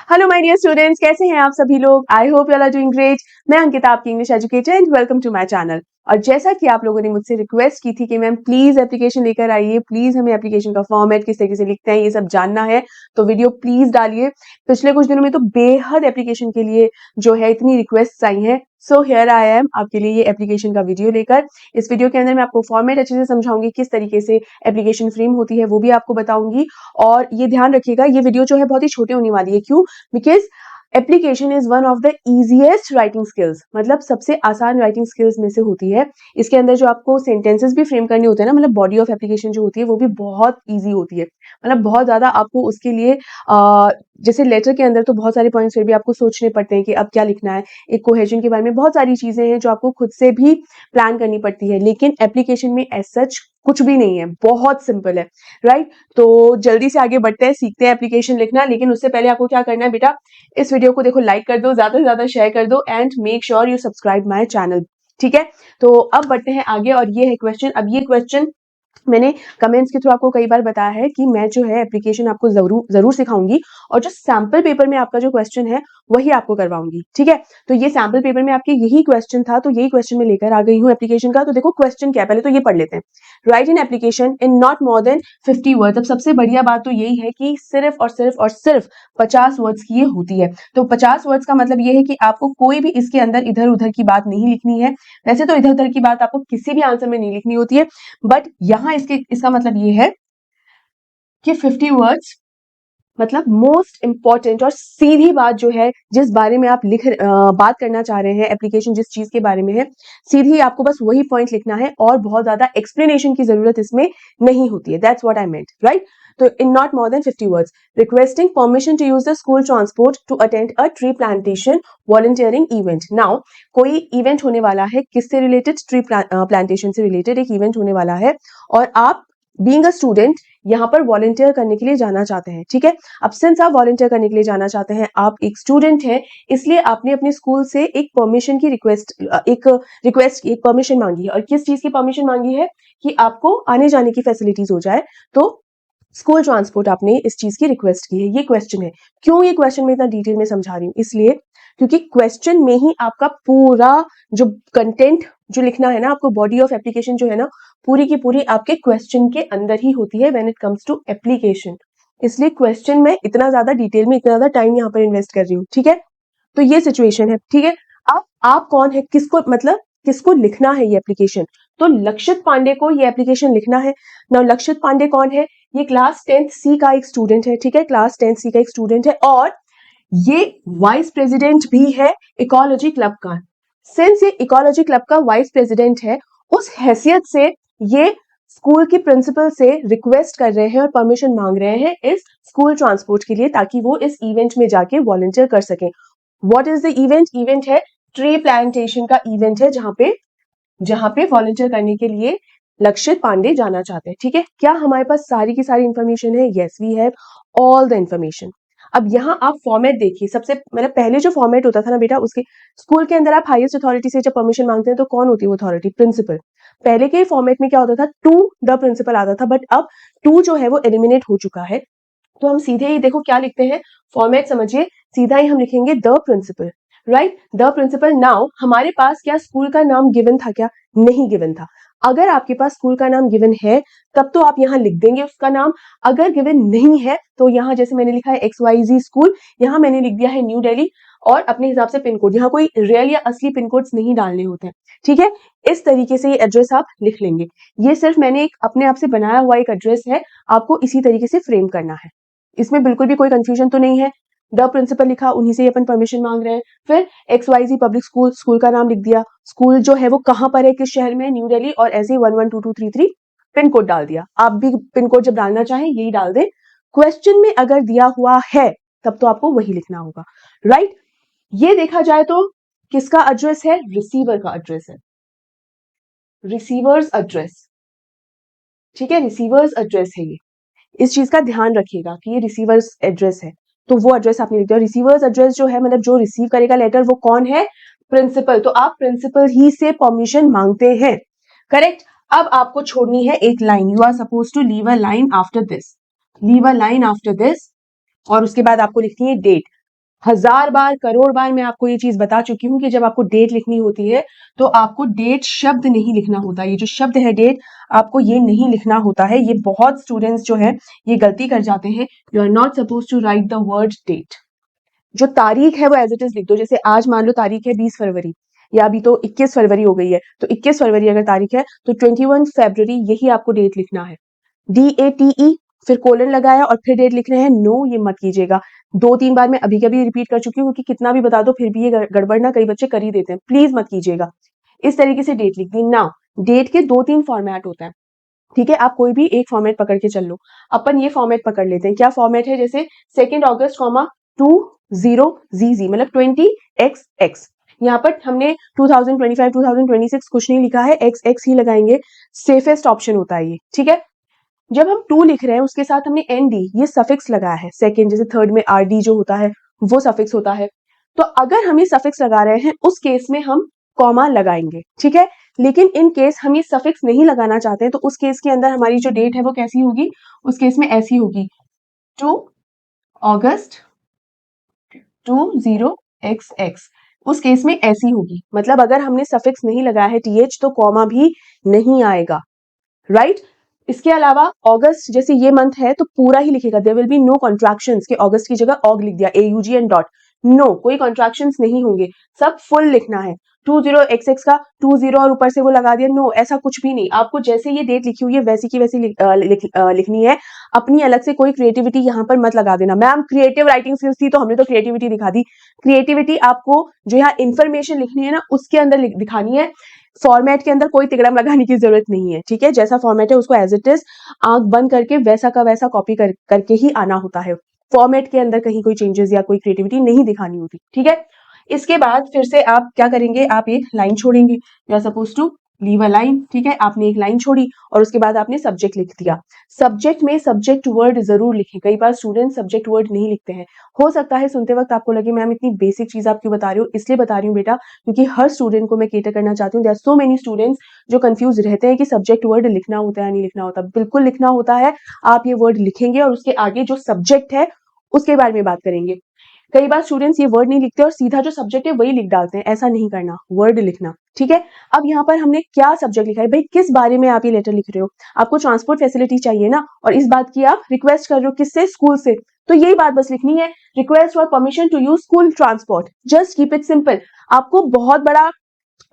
Hello my dear students, कैसे हैं आप सभी लोग। I hope you are doing great. मैं अंकिता, आपकी English educator, and welcome to my channel. और जैसा कि आप लोगों ने मुझसे रिक्वेस्ट की थी कि मैम प्लीज एप्लीकेशन लेकर आइए, प्लीज हमें एप्लीकेशन का फॉर्मेट किस तरीके से लिखते हैं ये सब जानना है, तो वीडियो प्लीज डालिए। पिछले कुछ दिनों में तो बेहद एप्लीकेशन के लिए जो है इतनी रिक्वेस्ट आई हैं, सो हियर आई एम आपके लिए ये एप्लीकेशन का वीडियो लेकर। इस वीडियो के अंदर मैं आपको फॉर्मेट अच्छे से समझाऊंगी, किस तरीके से एप्लीकेशन फ्रेम होती है वो भी आपको बताऊंगी। और ये ध्यान रखिएगा, ये वीडियो जो है बहुत ही छोटी होने वाली है। क्यों? Because application is one of the easiest writing skills, मतलब सबसे आसान राइटिंग स्किल्स में से होती है। इसके अंदर जो आपको सेंटेंसेस भी फ्रेम करने होते हैं ना, मतलब बॉडी ऑफ एप्लीकेशन जो होती है वो भी बहुत इजी होती है। मतलब बहुत ज्यादा आपको उसके लिए जैसे लेटर के अंदर तो बहुत सारे पॉइंट्स फिर भी आपको सोचने पड़ते हैं कि अब क्या लिखना है। एक कोहेजन के बारे में बहुत सारी चीजें हैं जो आपको खुद से भी प्लान करनी पड़ती है, लेकिन एप्लीकेशन में एज सच कुछ भी नहीं है, बहुत सिंपल है। राइट? तो जल्दी से आगे बढ़ते हैं, सीखते हैं एप्लीकेशन लिखना। लेकिन उससे पहले आपको क्या करना है बेटा, इस वीडियो को देखो लाइक कर दो, ज्यादा से ज्यादा शेयर कर दो, and make sure you subscribe my channel. ठीक है? तो अब बढ़ते हैं आगे, और ये है क्वेश्चन। अब ये क्वेश्चन मैंने कमेंट्स के थ्रू आपको कई बार बताया है कि मैं जो है एप्लीकेशन आपको जरूर जरूर सिखाऊंगी, और जो सैंपल पेपर में आपका जो क्वेश्चन है वही आपको करवाऊंगी। ठीक है? तो ये सैंपल पेपर में आपके यही क्वेश्चन था, तो यही क्वेश्चन मैं लेकर आ गई हूँ एप्लीकेशन का। तो देखो क्वेश्चन क्या है, पहले तो ये पढ़ लेते हैं। Right in application in not more than 50 words. अब सबसे बढ़िया बात तो यही है कि सिर्फ और सिर्फ और सिर्फ 50 वर्ड्स की ये होती है। तो 50 वर्ड्स का मतलब ये है कि आपको कोई भी इसके अंदर इधर उधर की बात नहीं लिखनी है। वैसे तो इधर उधर की बात आपको किसी भी आंसर में नहीं लिखनी होती है, बट यहाँ इसका मतलब ये है कि 50 वर्ड्स मतलब मोस्ट इंपॉर्टेंट और सीधी बात जो है, जिस बारे में आप बात करना चाह रहे हैं, एप्लीकेशन जिस चीज के बारे में है, सीधी आपको बस वही पॉइंट लिखना है, और बहुत ज्यादा एक्सप्लेनेशन की जरूरत इसमें नहीं होती है। That's what I meant. Right? तो in not more than 50 words, requesting permission to use the school transport to attend a tree plantation volunteering event. Now कोई इवेंट होने वाला है, किससे रिलेटेड? ट्री प्लांटेशन से रिलेटेड एक इवेंट होने वाला है, और आप बीइंग अ स्टूडेंट यहाँ पर वॉलंटियर करने के लिए जाना चाहते हैं। ठीक है? अब सिंस आप वॉलंटियर करने के लिए जाना चाहते हैं, आप एक स्टूडेंट हैं, इसलिए आपने अपने स्कूल से एक परमिशन की एक परमिशन मांगी है। और किस चीज की परमिशन मांगी है? कि आपको आने जाने की फैसिलिटीज हो जाए, तो स्कूल ट्रांसपोर्ट आपने इस चीज की रिक्वेस्ट की है। ये क्वेश्चन है। क्यों ये क्वेश्चन में इतना डिटेल में समझा रही हूँ? इसलिए क्योंकि क्वेश्चन में ही आपका पूरा जो कंटेंट जो लिखना है ना, आपको बॉडी ऑफ एप्लीकेशन जो है ना, पूरी की पूरी आपके क्वेश्चन के अंदर ही होती है when it comes to application. इसलिए क्वेश्चन में इतना ज्यादा डिटेल में, इतना ज्यादा टाइम यहाँ पर इन्वेस्ट कर रही हूँ। ठीक है? तो ये सिचुएशन है। ठीक है? अब आप कौन है, किसको मतलब किसको लिखना है ये एप्लीकेशन? तो लक्षित पांडे को ये एप्लीकेशन लिखना है ना। लक्षित पांडे कौन है? ये क्लास 10th सी का एक स्टूडेंट है। ठीक है? क्लास 10th सी का एक स्टूडेंट है, और ये वाइस प्रेसिडेंट भी है इकोलॉजी क्लब का। सिंस ये इकोलॉजी क्लब का वाइस प्रेसिडेंट है, उस हैसियत से ये स्कूल की प्रिंसिपल से रिक्वेस्ट कर रहे हैं और परमिशन मांग रहे हैं इस स्कूल ट्रांसपोर्ट के लिए, ताकि वो इस इवेंट में जाके वॉलंटियर कर सकें। What is the event? Event है ट्री प्लांटेशन का इवेंट है, जहां पे वॉलंटियर करने के लिए लक्षित पांडे जाना चाहते हैं। ठीक है? क्या हमारे पास सारी की सारी इंफॉर्मेशन है? Yes, we have all the information. अब यहाँ आप फॉर्मेट देखिए। सबसे मतलब पहले जो फॉर्मेट होता था ना बेटा, उसके स्कूल के अंदर आप हाईएस्ट अथॉरिटी से जब परमिशन मांगते हैं तो कौन होती है वो अथॉरिटी? प्रिंसिपल। पहले के फॉर्मेट में क्या होता था? टू द प्रिंसिपल आता था, बट अब टू जो है वो एलिमिनेट हो चुका है। तो हम सीधे ही देखो क्या लिखते हैं, फॉर्मेट समझिए, सीधा ही हम लिखेंगे the principal. Right? The principal. Now हमारे पास क्या स्कूल का नाम गिवन था? क्या नहीं गिवन था? अगर आपके पास स्कूल का नाम गिवन है तब तो आप यहाँ लिख देंगे उसका नाम। अगर गिवन नहीं है तो यहाँ जैसे मैंने लिखा है XYZ स्कूल, यहाँ मैंने लिख दिया है न्यू दिल्ली, और अपने हिसाब से पिन कोड। यहाँ कोई रियल या असली पिन कोड्स नहीं डालने होते हैं। ठीक है? इस तरीके से ये एड्रेस आप लिख लेंगे। ये सिर्फ मैंने एक अपने आप से बनाया हुआ एक एड्रेस है, आपको इसी तरीके से फ्रेम करना है। इसमें बिल्कुल भी कोई कंफ्यूजन तो नहीं है। द प्रिंसिपल लिखा, उन्हीं से अपन परमिशन मांग रहे हैं। फिर XYZ पब्लिक स्कूल, स्कूल का नाम लिख दिया। स्कूल जो है वो कहां पर है, किस शहर में? न्यू दिल्ली, और ऐसे ही 112233 पिन कोड डाल दिया। आप भी पिन कोड जब डालना चाहें यही डाल दें। क्वेश्चन में अगर दिया हुआ है तब तो आपको वही लिखना होगा। राइट? ये देखा जाए तो किसका एड्रेस है? रिसीवर का एड्रेस है, रिसीवर्स एड्रेस। ठीक है? रिसीवर्स एड्रेस है ये। इस चीज का ध्यान रखिएगा कि ये रिसीवर्स एड्रेस है, तो वो एड्रेस आपने लिख दिया। रिसीवर्स एड्रेस जो है मतलब जो रिसीव करेगा लेटर वो कौन है? प्रिंसिपल। तो आप प्रिंसिपल ही से परमिशन मांगते हैं। करेक्ट? अब आपको छोड़नी है एक line. You are suppose to leave a line after this, leave a line after this, और उसके बाद आपको लिखनी है डेट। 1000 बार करोड़ बार मैं आपको ये चीज बता चुकी हूँ कि जब आपको डेट लिखनी होती है तो आपको डेट शब्द नहीं लिखना होता। ये जो शब्द है डेट, आपको ये नहीं लिखना होता है। ये बहुत स्टूडेंट्स जो है ये गलती कर जाते हैं। You are not suppose to write the word date. जो तारीख है वो एज इट इज लिख दो। जैसे आज मान लो तारीख है 20 फरवरी, या अभी तो 21 फरवरी हो गई है, तो 21 फरवरी अगर तारीख है तो 21 फरवरी यही आपको डेट लिखना है। DATE, फिर कोलन लगाया और फिर डेट लिख रहे हैं, नो ये मत कीजिएगा। 2-3 बार मैं अभी कभी रिपीट कर चुकी हूँ क्योंकि कितना भी बता दो फिर भी ये गड़बड़ ना कई बच्चे कर ही देते हैं, प्लीज मत कीजिएगा। इस तरीके से डेट लिख दी ना। डेट के 2-3 फॉर्मेट होता है, ठीक है, आप कोई भी एक फॉर्मेट पकड़ के चल लो। अपन ये फॉर्मेट पकड़ लेते हैं। क्या फॉर्मेट है? जैसे 2 अगस्त 20ZZ, मतलब 20XX। यहाँ पर हमने 2025 2026 कुछ नहीं लिखा है, XX ही लगाएंगे। सेफेस्ट ऑप्शन होता है ये, ठीक है। जब हम 2 लिख रहे हैं उसके साथ हमने ND ये सफिक्स लगाया है। सेकंड, जैसे थर्ड में RD जो होता है वो सफिक्स होता है। तो अगर हम ये सफिक्स लगा रहे हैं उस केस में हम कॉमा लगाएंगे, ठीक है। लेकिन इन केस हम ये सफिक्स नहीं लगाना चाहते हैं तो उस केस के अंदर हमारी जो डेट है वो कैसी होगी? उस केस में ऐसी होगी, 2 अगस्त 20XX। उस केस में ऐसी होगी, मतलब अगर हमने सफिक्स नहीं लगाया है TH तो कॉमा भी नहीं आएगा, राइट। इसके अलावा अगस्त, जैसे ये मंथ है तो पूरा ही लिखेगा। There will be no contractions के अगस्त की जगह ऑग लिख दिया, AUG एंड डॉट, नो कोई कॉन्ट्रैक्शंस नहीं होंगे, सब फुल लिखना है। 20XX का 20 और ऊपर से वो लगा दिया, नो ऐसा कुछ भी नहीं। आपको जैसे ये डेट लिखी हुई है वैसी की वैसी लिखनी है। अपनी अलग से कोई क्रिएटिविटी यहाँ पर मत लगा देना। मैम क्रिएटिव राइटिंग स्किल्स थी तो हमने तो क्रिएटिविटी दिखा दी। क्रिएटिविटी आपको जो यहाँ इन्फॉर्मेशन लिखनी है ना उसके अंदर दिखानी है। फॉर्मेट के अंदर कोई तिकड़म लगाने की जरूरत नहीं है, ठीक है। जैसा फॉर्मेट है उसको एज इट इज आंख बंद करके वैसा का वैसा कॉपी करके ही आना होता है। फॉर्मेट के अंदर कहीं कोई चेंजेस या कोई क्रिएटिविटी नहीं दिखानी होती, ठीक है। इसके बाद फिर से आप क्या करेंगे? आप एक लाइन छोड़ेंगे। You are suppose to leave a line, ठीक है। आपने एक लाइन छोड़ी और उसके बाद आपने सब्जेक्ट लिख दिया। सब्जेक्ट में सब्जेक्ट वर्ड जरूर लिखें। कई बार स्टूडेंट सब्जेक्ट वर्ड नहीं लिखते हैं। हो सकता है सुनते वक्त आपको लगे मैम इतनी बेसिक चीज आप क्यों बता रही हो? इसलिए बता रही हूँ बेटा क्योंकि हर स्टूडेंट को मैं केटर करना चाहती हूँ। There are so many students जो कंफ्यूज रहते हैं कि सब्जेक्ट वर्ड लिखना होता है या नहीं लिखना होता। बिल्कुल लिखना होता है। आप ये वर्ड लिखेंगे और उसके आगे जो सब्जेक्ट है उसके बारे में बात करेंगे। कई बार स्टूडेंट्स ये वर्ड नहीं लिखते और सीधा जो सब्जेक्ट है वही लिख डालते हैं। ऐसा नहीं करना, वर्ड लिखना, ठीक है। अब यहाँ पर हमने क्या सब्जेक्ट लिखा है? भाई किस बारे में आप ये लेटर लिख रहे हो? आपको ट्रांसपोर्ट फैसिलिटी चाहिए ना, और इस बात की आप रिक्वेस्ट कर रहे हो किससे? स्कूल से। तो यही बात बस लिखनी है, request for permission to use school transport. Just keep it simple. आपको बहुत बड़ा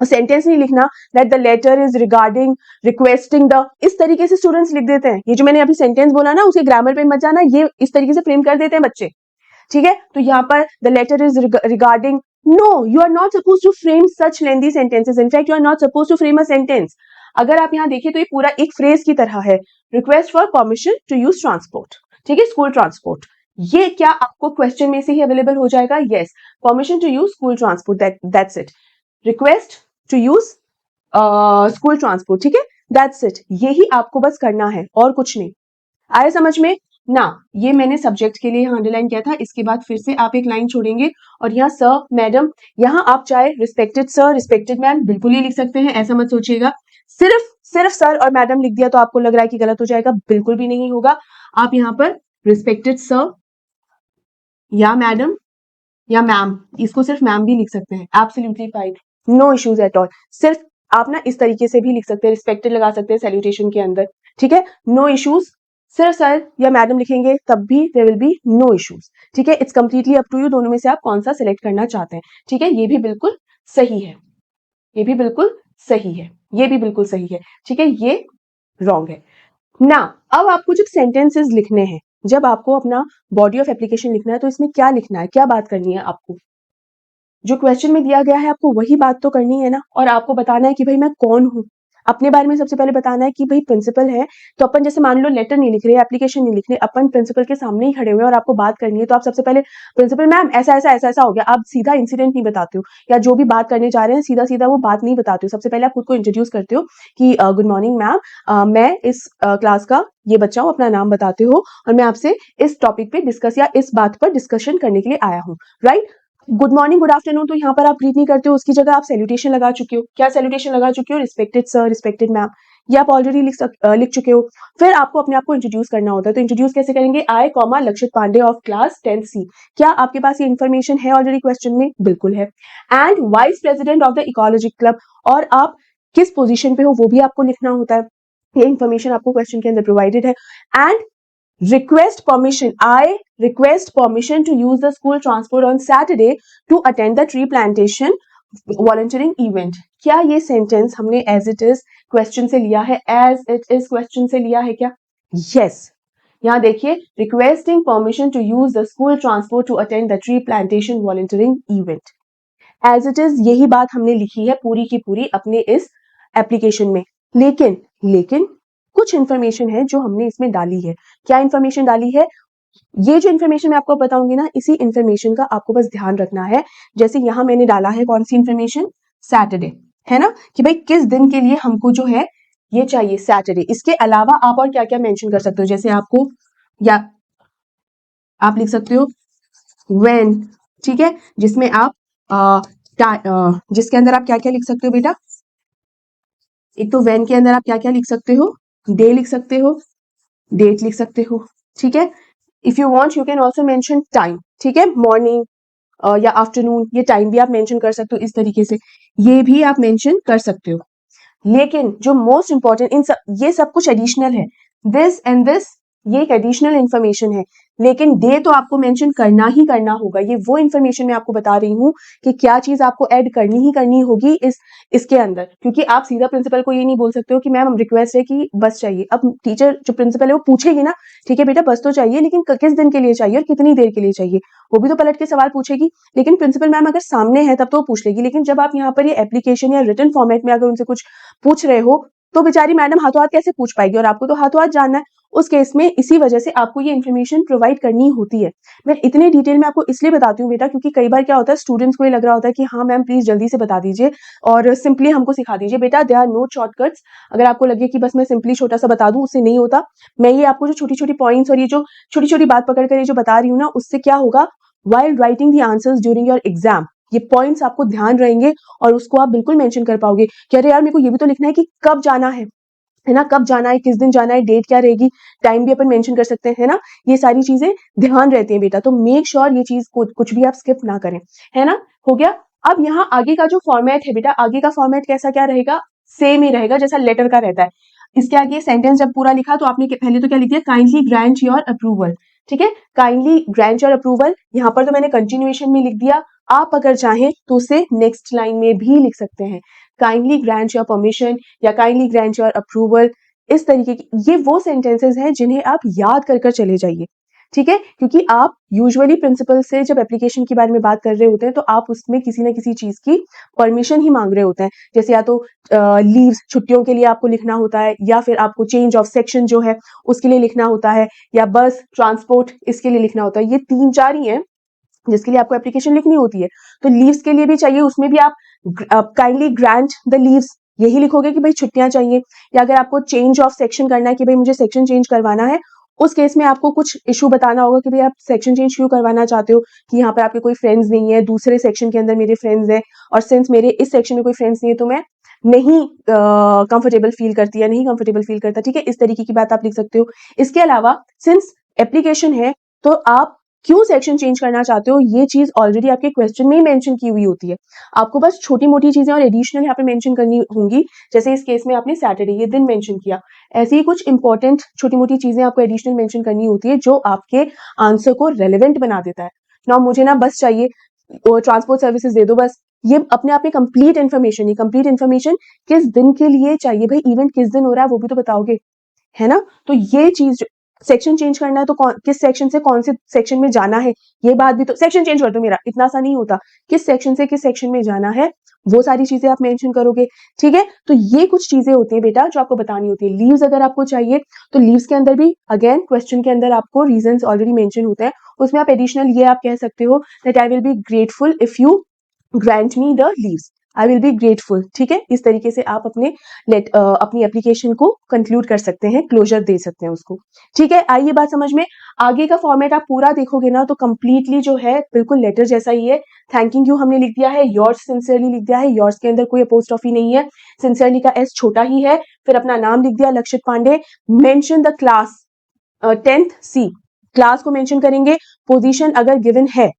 सेंटेंस नहीं लिखना that the letter is regarding requesting the. इस तरीके से स्टूडेंट्स लिख देते हैं। ये जो मैंने अभी सेंटेंस बोला ना उसके ग्रामर पे मत जाना, ये इस तरीके से फ्रेम कर देते हैं बच्चे, ठीक है। तो यहाँ पर the letter is regarding, no you are not suppose to frame such lengthy sentences. In fact you are not suppose to frame a sentence. अगर आप यहाँ देखिए तो ये पूरा एक फ्रेज की तरह है, request for permission to use transport, ठीक है, स्कूल ट्रांसपोर्ट। ये क्या आपको क्वेश्चन में से ही अवेलेबल हो जाएगा? Yes, permission to use school transport, that's it. Request to use school transport, ठीक है, दैट्स इट। यही आपको बस करना है और कुछ नहीं। आया समझ में ना? ये मैंने सब्जेक्ट के लिए यहाँ अंडरलाइन किया था। इसके बाद फिर से आप एक लाइन छोड़ेंगे और यहाँ सर मैडम, यहाँ आप चाहे रिस्पेक्टेड सर रिस्पेक्टेड मैम बिल्कुल ही लिख सकते हैं, ऐसा मत सोचिएगा। सिर्फ सिर्फ सर और मैडम लिख दिया तो आपको लग रहा है कि गलत हो जाएगा, बिल्कुल भी नहीं होगा। आप यहाँ पर रिस्पेक्टेड सर या मैडम या मैम, इसको सिर्फ मैम भी लिख सकते हैं, absolutely fine, no issues at all. सिर्फ आप ना इस तरीके से भी लिख सकते हैं, रिस्पेक्टेड लगा सकते हैं सैल्यूटेशन के अंदर, ठीक है, नो इश्यूज। सिर्फ सर या मैडम लिखेंगे तब भी there will be no issues, ठीक है। It's completely up to you, दोनों में से आप कौन सा सिलेक्ट करना चाहते हैं, ठीक है। ये भी बिल्कुल सही है, ये भी बिल्कुल सही है, ये भी बिल्कुल सही है, ठीक है। ये रॉन्ग है ना। अब आपको जब सेंटेंसेस लिखने हैं, जब आपको अपना बॉडी ऑफ एप्लीकेशन लिखना है तो इसमें क्या लिखना है, क्या बात करनी है आपको? जो क्वेश्चन में दिया गया है आपको वही बात तो करनी है ना। और आपको बताना है कि भाई मैं कौन हूं। अपने बारे में सबसे पहले बताना है कि भाई प्रिंसिपल है तो अपन जैसे मान लो लेटर नहीं लिख रहे, एप्लीकेशन नहीं लिख रहे, अपन प्रिंसिपल के सामने ही खड़े हुए हैं और आपको बात करनी है तो आप सबसे पहले प्रिंसिपल मैम ऐसा ऐसा ऐसा ऐसा हो गया, आप सीधा इंसिडेंट नहीं बताते हो या जो भी बात करने जा रहे हैं सीधा सीधा वो बात नहीं बताते हो। सबसे पहले आप खुद को इंट्रोड्यूस करते हो कि गुड मॉर्निंग मैम, मैं इस क्लास का ये बच्चा हूँ, अपना नाम बताते हो और मैं आपसे इस टॉपिक पे डिस्कस या इस बात पर डिस्कशन करने के लिए आया हूँ, right. Good morning good afternoon तो यहाँ पर आप ग्रीट नहीं करते हो, उसकी जगह आप सैल्यूटेशन लगा चुके हो। क्या सैल्यूटेशन लगा चुके हो? Respected sir respected ma'am. ये आप ऑलरेडी लिख चुके हो। फिर आपको अपने आप को इंट्रोड्यूस करना होता है, तो इंट्रोड्यूस कैसे करेंगे? आई कॉमा लक्षित Pandey of class 10th C। क्या आपके पास ये इन्फॉर्मेशन है ऑलरेडी क्वेश्चन में? बिल्कुल है। And vice president of the ecology club, और आप किस पोजीशन पे हो वो भी आपको लिखना होता है, ये इन्फॉर्मेशन आपको क्वेश्चन के अंदर प्रोवाइडेड है। And request permission, I request permission to use the school transport on Saturday to attend the tree plantation volunteering event। क्या ये सेंटेंस हमने as it is क्वेश्चन से लिया है? as it is क्वेश्चन से लिया है क्या? yes। यहाँ देखिए, requesting permission to use the school transport to attend the tree plantation volunteering event, as it is यही बात हमने लिखी है पूरी की पूरी अपने इस एप्लीकेशन में। लेकिन कुछ इंफॉर्मेशन है जो हमने इसमें डाली है। क्या इंफॉर्मेशन डाली है? ये जो इंफॉर्मेशन मैं आपको बताऊंगी ना, इसी इंफॉर्मेशन का आपको बस ध्यान रखना है। जैसे यहां मैंने डाला है कौन सी इंफॉर्मेशन? सैटरडे, है ना, कि भाई किस दिन के लिए हमको जो है ये चाहिए, सैटरडे। इसके अलावा आप और क्या क्या मेंशन कर सकते हो? जैसे आपको, या आप लिख सकते हो व्हेन, ठीक है, जिसमें आप जिसके अंदर आप क्या क्या लिख सकते हो बेटा? एक तो व्हेन के अंदर आप क्या क्या लिख सकते हो? डे लिख सकते हो, डेट लिख सकते हो, ठीक है। If you want you can also mention time, ठीक है, मॉर्निंग या आफ्टरनून, ये टाइम भी आप मेंशन कर सकते हो इस तरीके से, ये भी आप मेंशन कर सकते हो। लेकिन जो मोस्ट इंपॉर्टेंट, ये सब कुछ एडिशनल है, दिस एंड दिस ये एक एडिशनल इंफॉर्मेशन है, लेकिन डे तो आपको मेंशन करना ही करना होगा। ये वो इंफॉर्मेशन मैं आपको बता रही हूँ कि क्या चीज आपको ऐड करनी ही करनी होगी इसके अंदर, क्योंकि आप सीधा प्रिंसिपल को ये नहीं बोल सकते हो कि मैम रिक्वेस्ट है कि बस चाहिए। अब टीचर जो प्रिंसिपल है वो पूछेगी ना, ठीक है बेटा बस तो चाहिए, लेकिन किस दिन के लिए चाहिए और कितनी देर के लिए चाहिए, वो भी तो पलट के सवाल पूछेगी। लेकिन प्रिंसिपल मैम अगर सामने है तब तो वो पूछ लेगी, लेकिन जब आप यहाँ पर ये एप्लीकेशन या रिटन फॉर्मेट में अगर उनसे कुछ पूछ रहे हो तो बेचारी मैडम हाथों हाथ कैसे पूछ पाएगी, और आपको तो हाथों हाथ जानना है। उस केस में इसी वजह से आपको ये इन्फॉर्मेशन प्रोवाइड करनी होती है। मैं इतने डिटेल में आपको इसलिए बताती हूँ बेटा, क्योंकि कई बार क्या होता है, स्टूडेंट्स को ये लग रहा होता है कि हाँ मैम प्लीज जल्दी से बता दीजिए और सिंपली हमको सिखा दीजिए। बेटा देयर आर नो शॉर्टकट्स। अगर आपको लगे कि बस मैं सिंपली छोटा सा बता दूं, उससे नहीं होता। मैं ये आपको जो छोटी छोटी पॉइंट्स और ये जो छोटी छोटी बात पकड़ कर ये जो बता रही हूँ ना, उससे क्या होगा, while writing the answers during your exam, ये पॉइंट्स आपको ध्यान रहेंगे और उसको आप बिल्कुल मेंशन कर पाओगे कि अरे यार मेरे को ये भी तो लिखना है कि कब जाना है ना, कब जाना है, किस दिन जाना है, डेट क्या रहेगी, टाइम भी अपन मेंशन कर सकते हैं, है ना। ये सारी चीजें ध्यान रहती हैं बेटा, तो मेक श्योर ये चीज कुछ भी आप स्किप ना करें, है ना। हो गया। अब यहाँ आगे का जो फॉर्मेट है बेटा, आगे का फॉर्मेट कैसा क्या रहेगा? सेम ही रहेगा जैसा लेटर का रहता है। इसके आगे सेंटेंस जब पूरा लिखा तो आपने पहले तो क्या लिख दिया, काइंडली ग्रांट योर अप्रूवल, ठीक है, काइंडली ग्रांट योर अप्रूवल। यहाँ पर तो मैंने कंटिन्यूएशन में लिख दिया, आप अगर चाहें तो उसे नेक्स्ट लाइन में भी लिख सकते हैं, काइंडली ग्रांट योर परमिशन या काइंडली ग्रांट योर अप्रूवल। इस तरीके की ये वो सेंटेंसेस हैं जिन्हें आप याद कर चले जाइए, ठीक है, क्योंकि आप यूजुअली प्रिंसिपल से जब एप्लीकेशन के बारे में बात कर रहे होते हैं तो आप उसमें किसी ना किसी चीज की परमिशन ही मांग रहे होते हैं। जैसे या तो लीव्स, छुट्टियों के लिए आपको लिखना होता है, या फिर आपको चेंज ऑफ सेक्शन जो है उसके लिए लिखना होता है, या बस ट्रांसपोर्ट इसके लिए लिखना होता है। ये 3-4 ही है जिसके लिए आपको एप्लीकेशन लिखनी होती है। तो लीव्स के लिए भी चाहिए, उसमें भी आप काइंडली ग्रांट द लीव्स यही लिखोगे कि भाई छुट्टियां चाहिए। या अगर आपको चेंज ऑफ सेक्शन करना है कि भाई मुझे सेक्शन चेंज करवाना है, उस केस में आपको कुछ इशू बताना होगा कि भाई आप सेक्शन चेंज क्यों करवाना चाहते हो, कि यहाँ पर आपके कोई फ्रेंड्स नहीं है, दूसरे सेक्शन के अंदर मेरे फ्रेंड्स हैं, और सिंस मेरे इस सेक्शन में कोई फ्रेंड्स नहीं है तो मैं नहीं कंफर्टेबल फील करती या नहीं कंफर्टेबल फील करता, ठीक है, इस तरीके की बात आप लिख सकते हो। इसके अलावा सिंस एप्लीकेशन है तो आप क्यों सेक्शन चेंज करना चाहते हो ये चीज ऑलरेडी आपके क्वेश्चन में ही मेंशन की हुई होती है। आपको बस छोटी मोटी चीजें और एडिशनल यहाँ पे मेंशन करनी होंगी। जैसे इस केस में आपने सैटरडे ये दिन मेंशन किया, ऐसे ही कुछ इंपॉर्टेंट छोटी मोटी चीजें आपको एडिशनल मेंशन करनी होती है जो आपके आंसर को रेलेवेंट बना देता है। ना मुझे ना बस चाहिए ट्रांसपोर्ट सर्विसेज दे दो बस, ये अपने आप में कंप्लीट इन्फॉर्मेशन, ये कंप्लीट इन्फॉर्मेशन किस दिन के लिए चाहिए, भाई इवेंट किस दिन हो रहा है वो भी तो बताओगे, है ना। तो ये चीज सेक्शन चेंज करना है तो किस सेक्शन से कौन से सेक्शन में जाना है, ये बात भी तो, सेक्शन चेंज कर दो मेरा, इतना सा नहीं होता, किस सेक्शन से किस सेक्शन में जाना है वो सारी चीजें आप मेंशन करोगे, ठीक है। तो ये कुछ चीजें होती है बेटा जो आपको बतानी होती है। लीव्स अगर आपको चाहिए तो लीव्स के अंदर भी अगेन क्वेश्चन के अंदर आपको रीजंस ऑलरेडी मेंशन होते हैं, उसमें आप एडिशनल ये आप कह सकते हो that I will be grateful if you grant me the leaves. I will be grateful. ठीक है, इस तरीके से आप अपनी एप्लीकेशन को कंक्लूड कर सकते हैं, क्लोजर दे सकते हैं उसको। ठीक है, आइए बात समझ में। आगे का फॉर्मेट आप पूरा देखोगे ना तो कंप्लीटली जो है बिल्कुल लेटर जैसा ही है। थैंकिंग यू हमने लिख दिया है, योर्स सिंसियरली लिख दिया है, योर्स के अंदर कोई अपोस्ट्रोफी नहीं है, सिंसियरली का एस छोटा ही है, फिर अपना नाम लिख दिया Lakshit Pandey, mention the class 10th C, class को मेंशन करेंगे, पोजीशन अगर गिवन है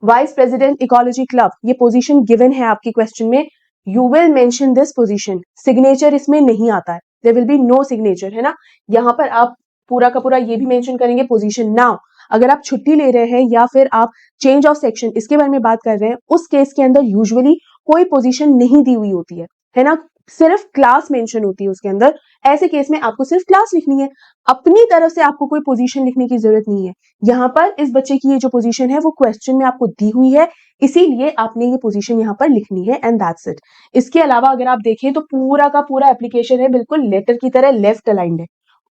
वाइस प्रेसिडेंट इकोलॉजी क्लब, ये पोजीशन गिवन है आपके क्वेश्चन में, you will mention this position. Signature इसमें नहीं आता है, there will be no signature, है ना। यहाँ पर आप पूरा का पूरा ये भी मेंशन करेंगे पोजीशन। नाउ अगर आप छुट्टी ले रहे हैं या फिर आप चेंज ऑफ सेक्शन इसके बारे में बात कर रहे हैं, उस केस के अंदर यूजुअली कोई पोजीशन नहीं दी हुई होती है ना, सिर्फ क्लास मेंशन होती है उसके अंदर। ऐसे केस में आपको सिर्फ क्लास लिखनी है, अपनी तरफ से आपको कोई पोजीशन लिखने की जरूरत नहीं है। यहाँ पर इस बच्चे की ये जो पोजीशन है वो क्वेश्चन में आपको दी हुई है, इसीलिए आपने ये पोजीशन यहाँ पर लिखनी है, एंड दैट्स इट। इसके अलावा अगर आप देखें तो पूरा का पूरा एप्लीकेशन है बिल्कुल लेटर की तरह लेफ्ट अलाइंड है,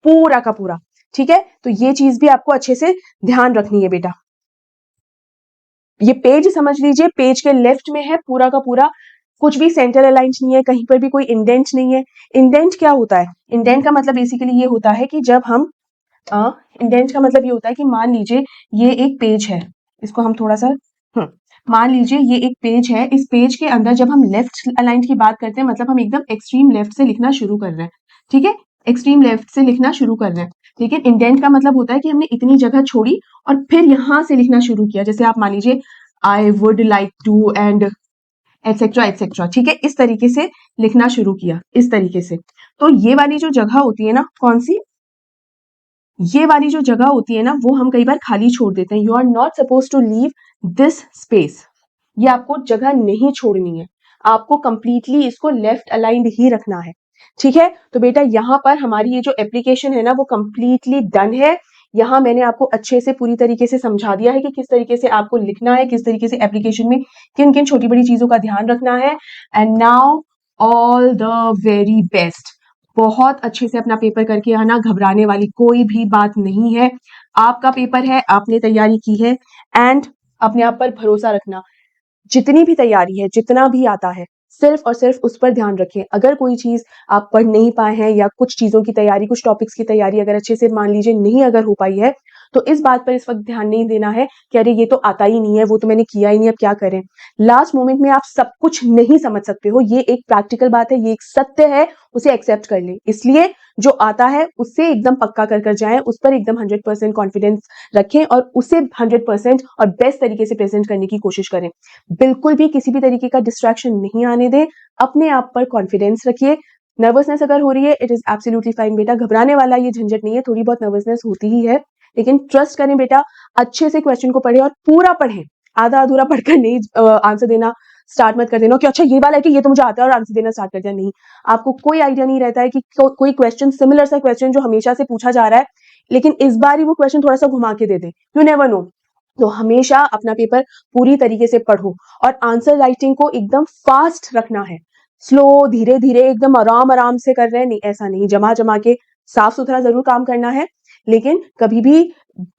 पूरा का पूरा। ठीक है, तो ये चीज भी आपको अच्छे से ध्यान रखनी है बेटा। ये पेज समझ लीजिए, पेज के लेफ्ट में है पूरा का पूरा, कुछ भी सेंटर अलाइंड नहीं है, कहीं पर भी कोई इंडेंट नहीं है। इंडेंट क्या होता है? इंडेंट का मतलब बेसिकली ये होता है कि जब हम इंडेंट का मतलब ये होता है कि मान लीजिए ये एक पेज है, इसको हम थोड़ा सा मान लीजिए ये एक पेज है, इस पेज के अंदर जब हम लेफ्ट अलाइंड की बात करते हैं मतलब हम एकदम एक्सट्रीम लेफ्ट से लिखना शुरू कर रहे हैं। ठीक है, एक्सट्रीम लेफ्ट से लिखना शुरू कर रहे हैं। लेकिन इंडेंट का मतलब होता है कि हमने इतनी जगह छोड़ी और फिर यहां से लिखना शुरू किया। जैसे आप मान लीजिए I would like to and etcetera etcetera. ठीक है, इस तरीके से लिखना शुरू किया, इस तरीके से। तो ये वाली जो जगह होती है ना, कौन सी, ये वाली जो जगह होती है ना, वो हम कई बार खाली छोड़ देते हैं। You are not suppose to leave this space, ये आपको जगह नहीं छोड़नी है, आपको कंप्लीटली इसको लेफ्ट अलाइंड ही रखना है। ठीक है, तो बेटा यहाँ पर हमारी ये जो एप्लीकेशन है ना वो कंप्लीटली डन है। यहाँ मैंने आपको अच्छे से पूरी तरीके से समझा दिया है कि किस तरीके से आपको लिखना है, किस तरीके से एप्लीकेशन में किन किन छोटी बड़ी चीजों का ध्यान रखना है। And now all the very best. बहुत अच्छे से अपना पेपर करके आना, घबराने वाली कोई भी बात नहीं है। आपका पेपर है, आपने तैयारी की है, एंड अपने आप पर भरोसा रखना। जितनी भी तैयारी है, जितना भी आता है, सिर्फ और सिर्फ उस पर ध्यान रखें। अगर कोई चीज आप पढ़ नहीं पाए हैं या कुछ चीजों की तैयारी, कुछ टॉपिक्स की तैयारी अगर अच्छे से मान लीजिए नहीं अगर हो पाई है, तो इस बात पर इस वक्त ध्यान नहीं देना है कि अरे ये तो आता ही नहीं है, वो तो मैंने किया ही नहीं, अब क्या करें। लास्ट मोमेंट में आप सब कुछ नहीं समझ सकते हो, ये एक प्रैक्टिकल बात है, ये एक सत्य है, उसे एक्सेप्ट कर ले। इसलिए जो आता है उससे एकदम पक्का कर जाएं, उस पर एकदम 100% कॉन्फिडेंस रखें और उसे 100% और बेस्ट तरीके से प्रेजेंट करने की कोशिश करें। बिल्कुल भी किसी भी तरीके का डिस्ट्रैक्शन नहीं आने दें, अपने आप पर कॉन्फिडेंस रखिए। नर्वसनेस अगर हो रही है, इट इज एब्सोल्युटली फाइन बेटा, घबराने वाला ये झंझट नहीं है, थोड़ी बहुत नर्वसनेस होती ही है, लेकिन ट्रस्ट करें बेटा, अच्छे से क्वेश्चन को पढ़े और पूरा पढ़ें। आधा अधूरा पढ़कर नहीं आंसर देना स्टार्ट मत कर देना कि अच्छा ये वाला है कि ये तो मुझे आता है और आंसर देना स्टार्ट कर दिया। नहीं, आपको कोई आइडिया नहीं रहता है कि कोई क्वेश्चन, सिमिलर सा क्वेश्चन जो हमेशा से पूछा जा रहा है, लेकिन इस बार ही वो क्वेश्चन थोड़ा सा घुमा के दे दे, यू नेवर नो। तो हमेशा अपना पेपर पूरी तरीके से पढ़ो और आंसर राइटिंग को एकदम फास्ट रखना है, स्लो, धीरे धीरे, एकदम आराम आराम से कर रहे हैं नहीं, ऐसा नहीं, जमा जमा के साफ सुथरा जरूर काम करना है, लेकिन कभी भी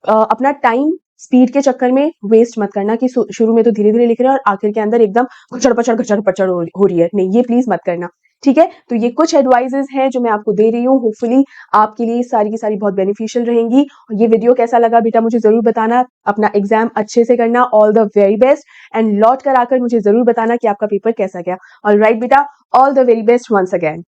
अपना टाइम स्पीड के चक्कर में वेस्ट मत करना कि शुरू में तो धीरे धीरे लिख रहे हैं और आखिर के अंदर एकदम घचड़ पचड़ हो रही है, नहीं, ये प्लीज मत करना। ठीक है, तो ये कुछ एडवाइजेस हैं जो मैं आपको दे रही हूँ, होपफुली आपके लिए सारी की सारी बहुत बेनिफिशियल रहेंगी। ये वीडियो कैसा लगा बेटा मुझे जरूर बताना, अपना एग्जाम अच्छे से करना, all the very best, and लौट कर आकर मुझे जरूर बताना कि आपका पेपर कैसा गया। ऑलराइट बेटा, all the very best once again.